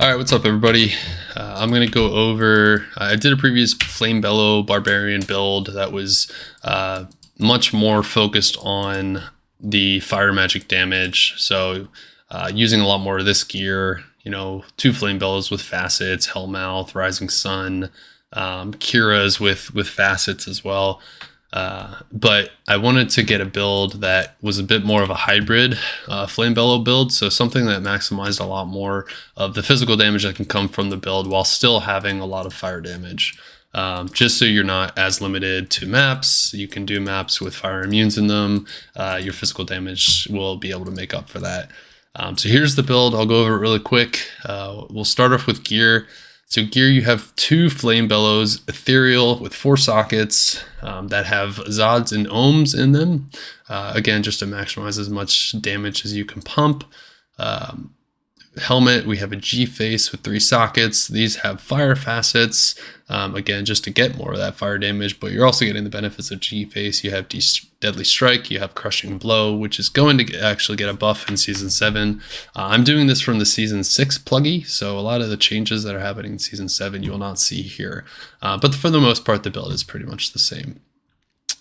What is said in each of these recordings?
All right, what's up, everybody? I'm going to go over, I did a previous Flamebellow Barbarian build that was much more focused on the fire magic damage. So using a lot more of this gear, you know, 2 Flamebellows with facets, Hellmouth, Rising Sun, Kira's with facets as well. But I wanted to get a build that was a bit more of a hybrid Flamebellow build, so something that maximized a lot more of the physical damage that can come from the build while still having a lot of fire damage. Just so you're not as limited to maps, you can do maps with fire immunes in them. Your physical damage will be able to make up for that. So here's the build. I'll go over it really quick. We'll start off with gear. So gear, you have 2 Flamebellows, ethereal with 4 sockets that have Zods and Ohms in them. Again, just to maximize as much damage as you can pump. Helmet, we have a G face with 3 sockets. These have fire facets, again, just to get more of that fire damage, but you're also getting the benefits of G face. You have Deadly Strike, you have Crushing Blow, which is going to actually get a buff in Season 7. I'm doing this from the Season 6 pluggy, so a lot of the changes that are happening in Season 7 you will not see here. But for the most part, the build is pretty much the same.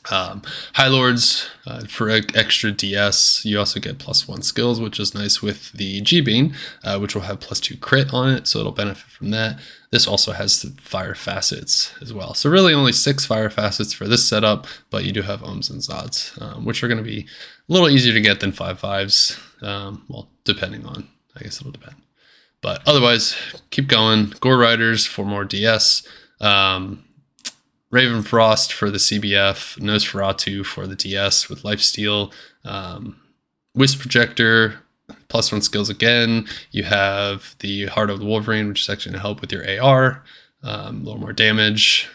High Lords, for extra DS, you also get +1 skills, which is nice with the G-Bean, which will have +2 crit on it, so it'll benefit from that. This also has the fire facets as well. So really only 6 fire facets for this setup, but you do have Ohms and Zods, which are going to be a little easier to get than 5/5s, well, depending on, I guess it'll depend. But otherwise, keep going. Gore Riders for more DS. Raven Frost for the CBF, Nosferatu for the DS with Lifesteal, Wisp Projector, +1 skills again. You have the Heart of the Wolverine, which is actually going to help with your AR, a little more damage.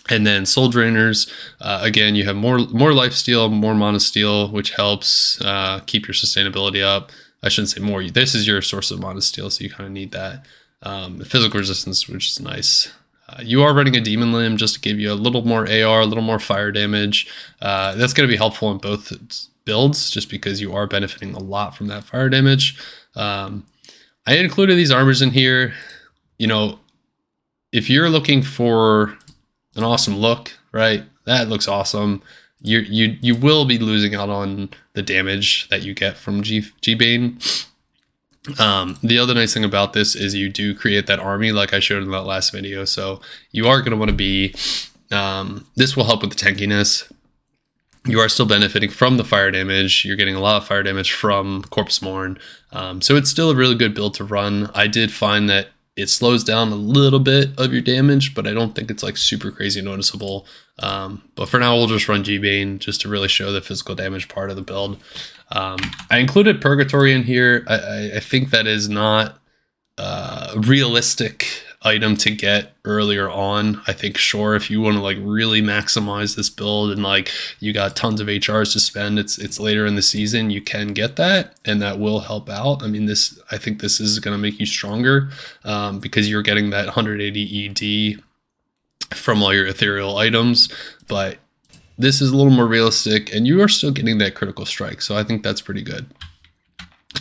And then Soul Drainers, again, you have more Lifesteal, more Monosteel, which helps keep your sustainability up. I shouldn't say more. This is your source of Monosteel, so you kind of need that. Physical resistance, which is nice. You are running a Demon Limb just to give you a little more AR, a little more fire damage. That's going to be helpful in both builds just because you are benefiting a lot from that fire damage. I included these armors in here. You know, if you're looking for an awesome look, right? That looks awesome. You will be losing out on the damage that you get from G-Bane. The other nice thing about this is you do create that army like I showed in that last video, so you are going to want to be, this will help with the tankiness. You are still benefiting from the fire damage. You're getting a lot of fire damage from Corpse Mourn, so it's still a really good build to run. I did find that it slows down a little bit of your damage, but I don't think it's like super crazy noticeable. But for now, we'll just run G-Bane just to really show the physical damage part of the build. I included Purgatory in here. I think that is not a realistic item to get earlier on. I think, sure, if you want to like really maximize this build and like you got tons of HRs to spend, it's later in the season, you can get that, and that will help out. I mean, I think this is going to make you stronger because you're getting that 180 ED from all your ethereal items, but this is a little more realistic, and you are still getting that critical strike, so I think that's pretty good.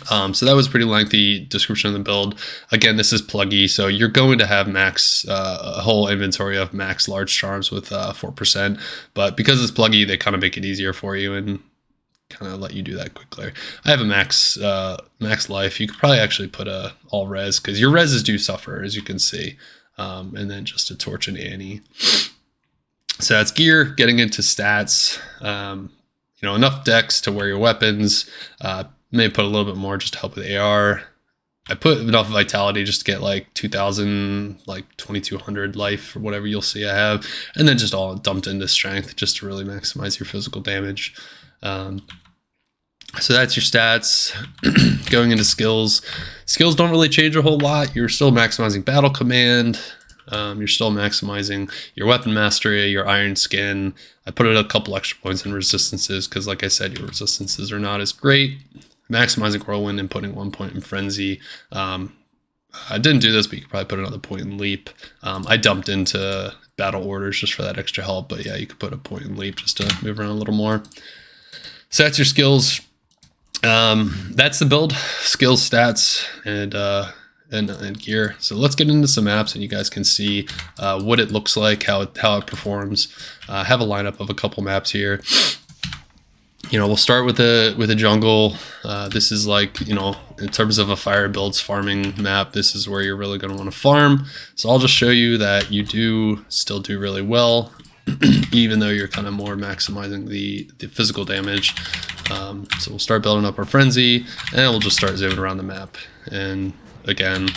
So that was a pretty lengthy description of the build. Again, this is pluggy, so you're going to have max, a whole inventory of max large charms with 4%, but because it's pluggy, they kind of make it easier for you and kind of let you do that quickly. I have a max life. You could probably actually put a all res, because your reses do suffer, as you can see, and then just a Torch and Annie. So that's gear. Getting into stats, you know, enough dex to wear your weapons. May put a little bit more just to help with AR. I put enough vitality just to get like 2,000, like 2,200 life or whatever you'll see I have, and then just all dumped into strength just to really maximize your physical damage. So that's your stats. Going into skills. Skills don't really change a whole lot. You're still maximizing battle command. You're still maximizing your weapon mastery, your iron skin. I put a couple extra points in resistances because, like I said, your resistances are not as great. Maximizing whirlwind and putting 1 point in frenzy. I didn't do this, but you could probably put another point in leap. I dumped into battle orders just for that extra help, but yeah, you could put a point in leap just to move around a little more. So that's your skills. That's the build, skills, stats, and and gear. So let's get into some maps, and you guys can see what it looks like, how it performs. I have a lineup of a couple maps here. You know, we'll start with a jungle. This is like, you know, in terms of a fire builds farming map, this is where you're really going to want to farm. So I'll just show you that you do still do really well, even though you're kind of more maximizing the physical damage. So we'll start building up our frenzy, and we'll just start zooming around the map. And again,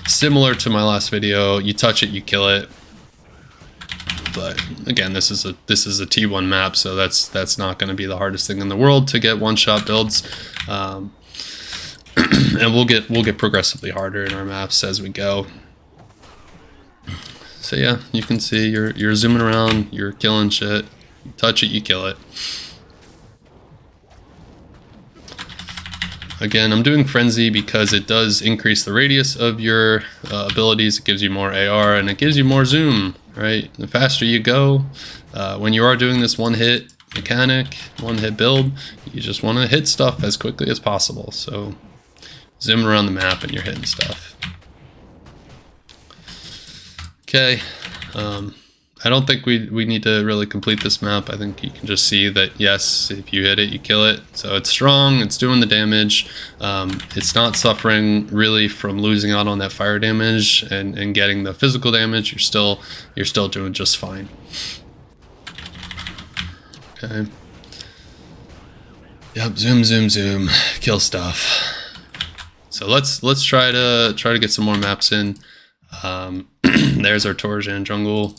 similar to my last video, you touch it, you kill it. But again, this is a T1 map, so that's not going to be the hardest thing in the world to get one-shot builds. And we'll get progressively harder in our maps as we go. So yeah, you can see you're zooming around, you're killing shit. You touch it, you kill it. Again, I'm doing Frenzy because it does increase the radius of your abilities. It gives you more AR, and it gives you more zoom, right? The faster you go, when you are doing this one-hit mechanic, one-hit build, you just want to hit stuff as quickly as possible. So zooming around the map and you're hitting stuff. Okay. I don't think we need to really complete this map. I think you can just see that, yes, if you hit it, you kill it. So it's strong, it's doing the damage. It's not suffering really from losing out on that fire damage and getting the physical damage. You're still doing just fine. Okay. Yep, zoom, zoom, zoom, kill stuff. So let's try to get some more maps in. There's our Torajan Jungle.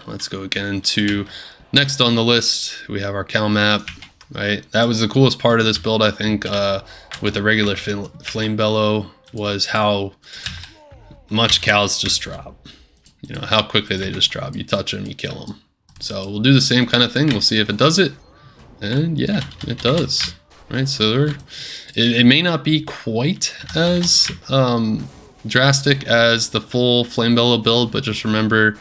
Let's go again to next on the list. We have our cow map, right? That was the coolest part of this build, I think, with the regular Flamebellow, was how much cows just drop. You know, how quickly they just drop. You touch them, you kill them. So we'll do the same kind of thing. We'll see if it does it. And yeah, it does. Right, so it may not be quite as drastic as the full Flamebellow build, but just remember,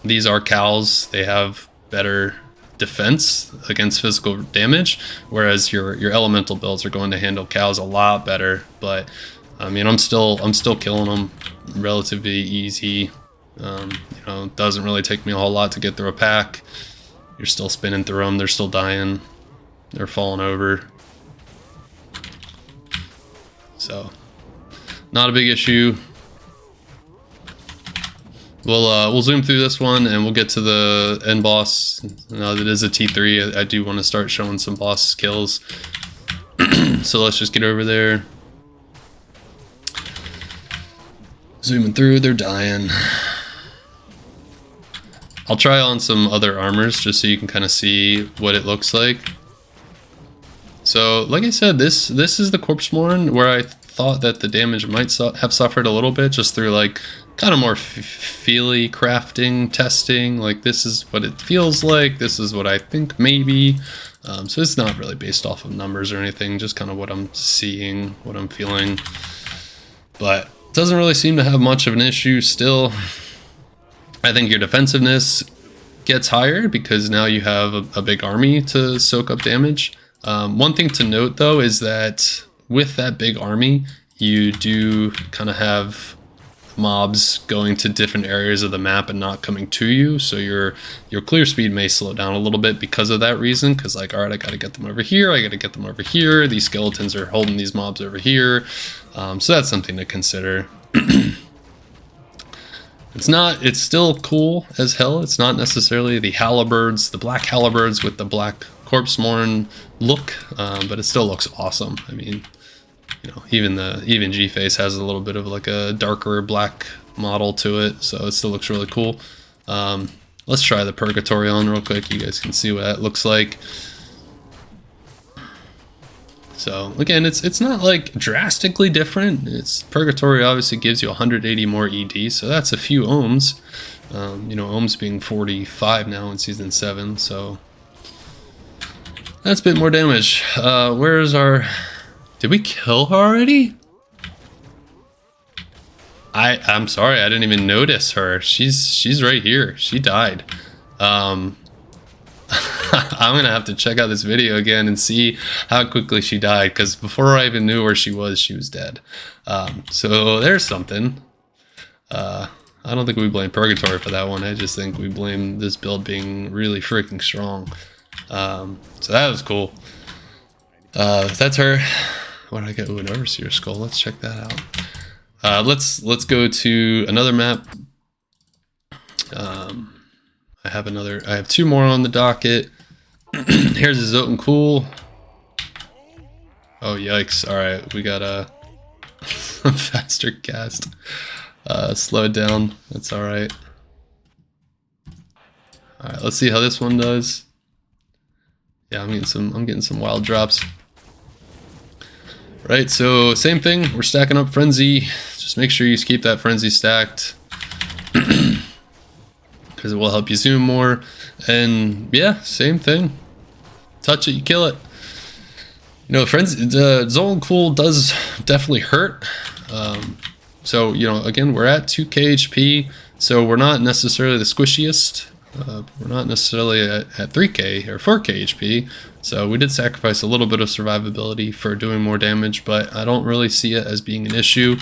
these are cows. They have better defense against physical damage, whereas your elemental builds are going to handle cows a lot better. But I mean, I'm still killing them relatively easy. You know, it doesn't really take me a whole lot to get through a pack. You're still spinning through them. They're still dying. They're falling over. So not a big issue. We'll zoom through this one, and we'll get to the end boss. Now that it is a T3, I do want to start showing some boss skills. So let's just get over there. Zooming through, they're dying. I'll try on some other armors just so you can kind of see what it looks like. So, like I said, this is the Corpse Mourn, where I thought that the damage might have suffered a little bit just through like kind of more feely crafting, testing. Like, this is what it feels like. This is what I think maybe. So it's not really based off of numbers or anything, just kind of what I'm seeing, what I'm feeling. But it doesn't really seem to have much of an issue still. I think your defensiveness gets higher because now you have a big army to soak up damage. One thing to note though is that with that big army, you do kind of have mobs going to different areas of the map and not coming to you, so your clear speed may slow down a little bit because of that reason, because like, all right, I gotta get them over here, I gotta get them over here, these skeletons are holding these mobs over here. So that's something to consider. It's still cool as hell. It's not necessarily the halberds, the black halberds with the black Corpse Mourn look, but it still looks awesome. I mean, you know, even G-Face has a little bit of like a darker black model to it, so it still looks really cool. Let's try the Purgatory on real quick. You guys can see what that looks like. So again, it's not like drastically different. It's Purgatory obviously gives you 180 more ED, so that's a few ohms. You know, ohms being 45 now in season 7, so that's a bit more damage. Where's our? Did we kill her already? I'm sorry, I didn't even notice her. She's right here. She died. I I'm gonna have to check out this video again and see how quickly she died, because before I even knew where she was dead. So there's something. I don't think we blame Purgatory for that one. I just think we blame this build being really freaking strong. So that was cool. That's her. What did I get? Ooh, an Overseer skull. Let's check that out. Let's go to another map. I have two more on the docket. Here's a Zoltun Kulle. Oh yikes! All right, we got a faster cast. Slow it down. That's all right. All right, let's see how this one does. Yeah, I'm getting some wild drops. Right, so same thing. We're stacking up Frenzy. Just make sure you keep that Frenzy stacked, because it will help you zoom more. And yeah, same thing. Touch it, you kill it. You know, Zoltun Kulle does definitely hurt. So, you know, again, we're at 2k HP, so we're not necessarily the squishiest. We're not necessarily at 3k or 4k HP, so we did sacrifice a little bit of survivability for doing more damage, but I don't really see it as being an issue.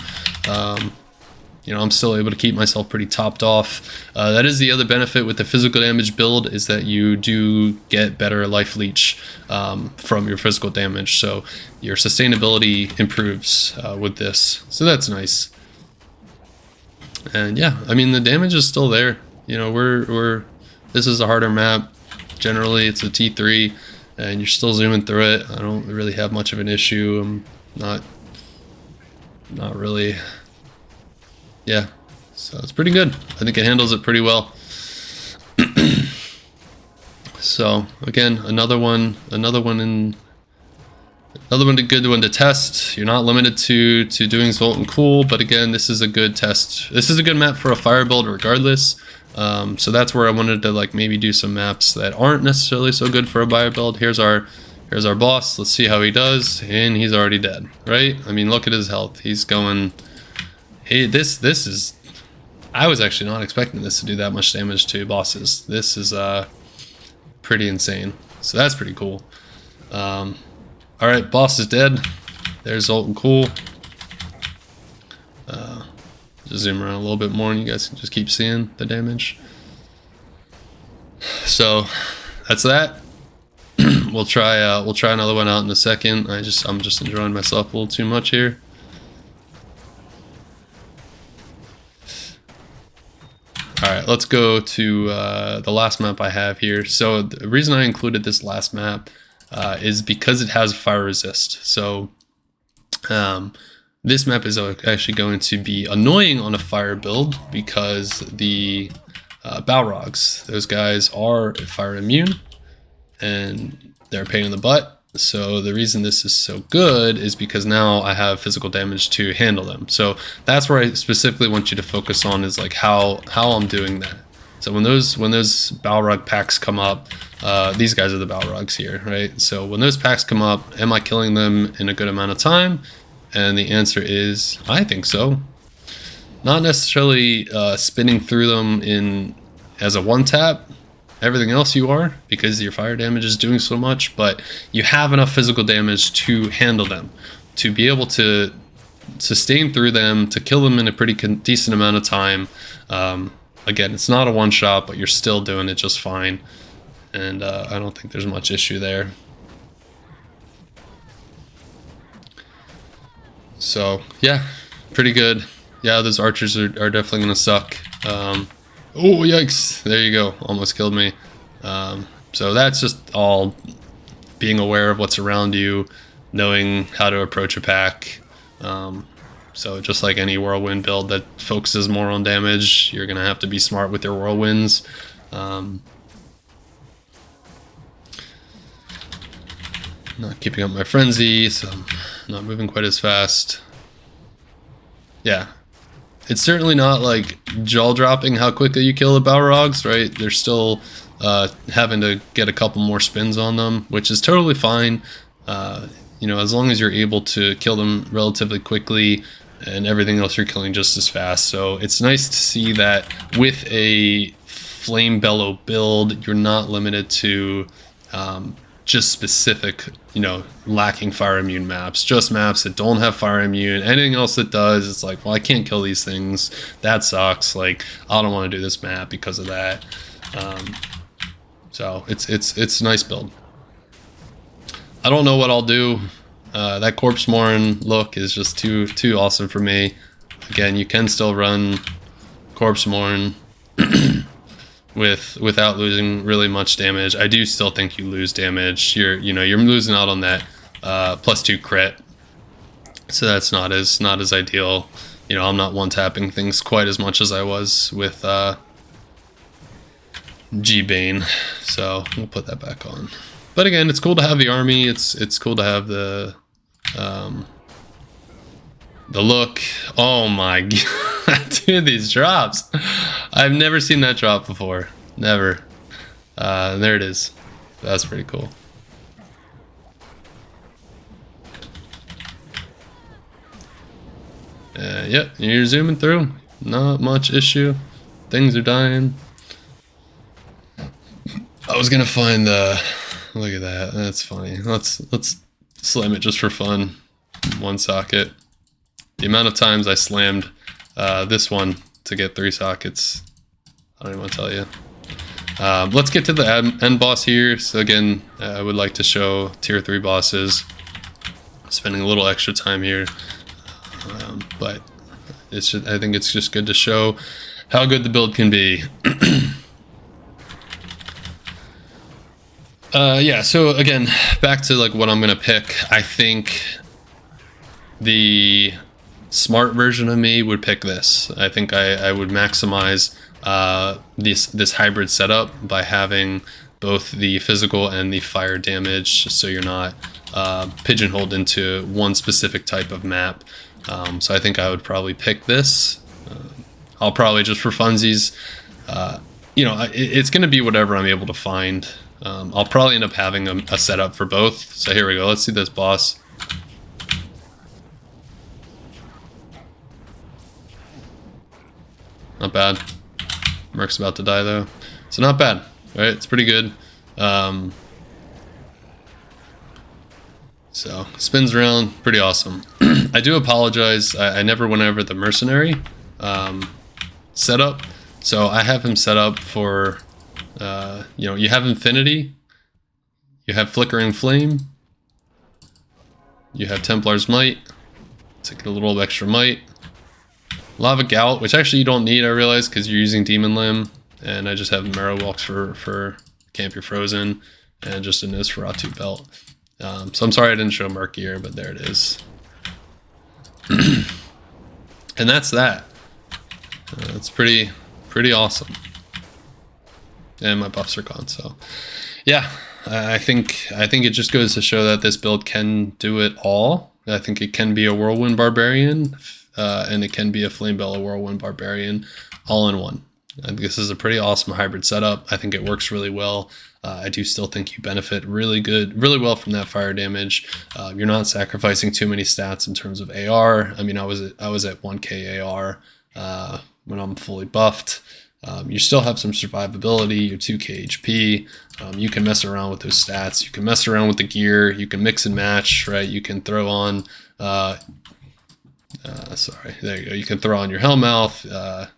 You know, I'm still able to keep myself pretty topped off. That is the other benefit with the physical damage build, is that you do get better life leech from your physical damage, so your sustainability improves with this, so that's nice. And yeah, I mean, the damage is still there. You know, this is a harder map. Generally, it's a T3, and you're still zooming through it. I don't really have much of an issue. I'm not really. Yeah, so it's pretty good. I think it handles it pretty well. So again, another good one to test. You're not limited to doing Zoltun Kulle, but again, this is a good test. This is a good map for a fire build regardless. So that's where I wanted to like maybe do some maps that aren't necessarily so good for a bio build. Here's our boss. Let's see how he does, and he's already dead, right? I mean, look at his health. He's going. Hey, this is. I was actually not expecting this to do that much damage to bosses. This is pretty insane. So that's pretty cool. All right, boss is dead. There's Zoltun Kulle. Just zoom around a little bit more, and you guys can just keep seeing the damage. So that's that. We'll try another one out in a second. I'm just enjoying myself a little too much here. All right, let's go to the last map I have here. So the reason I included this last map is because it has fire resist. So this map is actually going to be annoying on a fire build, because the Balrogs, those guys are fire immune, and they're a pain in the butt. So the reason this is so good is because now I have physical damage to handle them. So that's where I specifically want you to focus on, is like how I'm doing that. So when those Balrog packs come up, these guys are the Balrogs here, right? So when those packs come up, am I killing them in a good amount of time? And the answer is, I think so. Not necessarily spinning through them as a one tap. Everything else you are, because your fire damage is doing so much, but you have enough physical damage to handle them, to be able to sustain through them, to kill them in a pretty decent amount of time. Again, it's not a one shot, but you're still doing it just fine. And I don't think there's much issue there. So yeah, pretty good. Yeah, those archers are definitely gonna suck. Oh yikes, there you go, almost killed me. So that's just all being aware of what's around you, knowing how to approach a pack. So just like any whirlwind build that focuses more on damage, you're gonna have to be smart with your whirlwinds. Not keeping up my frenzy, so I'm not moving quite as fast. Yeah, it's certainly not like jaw-dropping how quickly you kill the Balrogs, right? They're still having to get a couple more spins on them, which is totally fine. You know, as long as you're able to kill them relatively quickly, and everything else you're killing just as fast. So it's nice to see that with a Flamebellow build, you're not limited to just specific, you know, lacking fire immune maps, just maps that don't have fire immune. Anything else that does, it's like, well, I can't kill these things. That sucks. Like, I don't want to do this map because of that. So it's a nice build. I don't know what I'll do. That Corpse Mourn look is just too awesome for me. Again, you can still run Corpse Mourn without losing really much damage. I do still think you lose damage. You're losing out on that +2 crit. So that's not as ideal. You know, I'm not one-tapping things quite as much as I was with G-Bane. So we'll put that back on. But again, it's cool to have the army. It's cool to have the look. Oh my god, dude, these drops. I've never seen that drop before. Never. There it is. That's pretty cool. Yep, you're zooming through. Not much issue. Things are dying. I was gonna find the... Look at that. That's funny. Let's slam it just for fun. One socket. The amount of times I slammed this one to get 3 sockets, I don't even want to tell you. Let's get to the end boss here. So again, I would like to show tier 3 bosses. Spending a little extra time here, but I think it's just good to show how good the build can be. Yeah, so again, back to like what I'm gonna pick. I think the smart version of me would pick this. I think I would maximize this hybrid setup by having both the physical and the fire damage, so you're not pigeonholed into one specific type of map. So I think I would probably pick this. I'll probably, just for funsies, you know, it's gonna be whatever I'm able to find. I'll probably end up having a setup for both. So here we go. Let's see this boss. Not bad. Merc's about to die though. So not bad, right? It's pretty good. So spins around, pretty awesome. I do apologize. I never went over the Mercenary setup. So I have him set up for... you know, you have Infinity, you have Flickering Flame, you have Templar's Might, take a little extra might, Lava Gout, which actually you don't need, I realize, because you're using Demon Limb, and I just have Marrow Walks for Camp Your Frozen, and just a Nosferatu belt. So I'm sorry I didn't show Murkier, but there it is. And that's that. It's pretty awesome. And my buffs are gone, so yeah, I think it just goes to show that this build can do it all. I think it can be a Whirlwind Barbarian, and it can be a Flamebellow Whirlwind Barbarian all in one. I think this is a pretty awesome hybrid setup. I think it works really well. I do still think you benefit really well from that fire damage. You're not sacrificing too many stats in terms of AR. I mean, I was at 1k AR when I'm fully buffed. You still have some survivability, your 2k HP. You can mess around with those stats. You can mess around with the gear. You can mix and match, right? You can throw on, sorry, there you go. You can throw on your Hellmouth.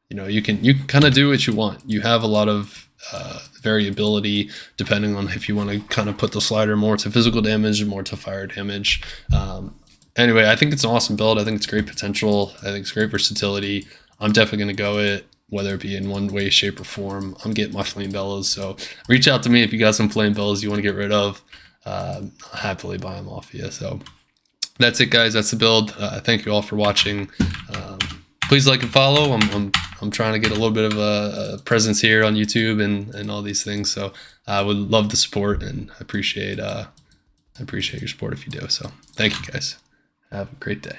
You know, you can kind of do what you want. You have a lot of variability depending on if you want to kind of put the slider more to physical damage or more to fire damage. Anyway, I think it's an awesome build. I think it's great potential. I think it's great versatility. I'm definitely going to go it, whether it be in one way, shape, or form. I'm getting my Flamebellows, so reach out to me if you got some Flamebellows you want to get rid of. I'll happily buy them off you. So that's it, guys. That's the build. Thank you all for watching. Please like and follow. I'm trying to get a little bit of a presence here on YouTube and all these things. So I would love the support, and I appreciate your support if you do. So thank you, guys. Have a great day.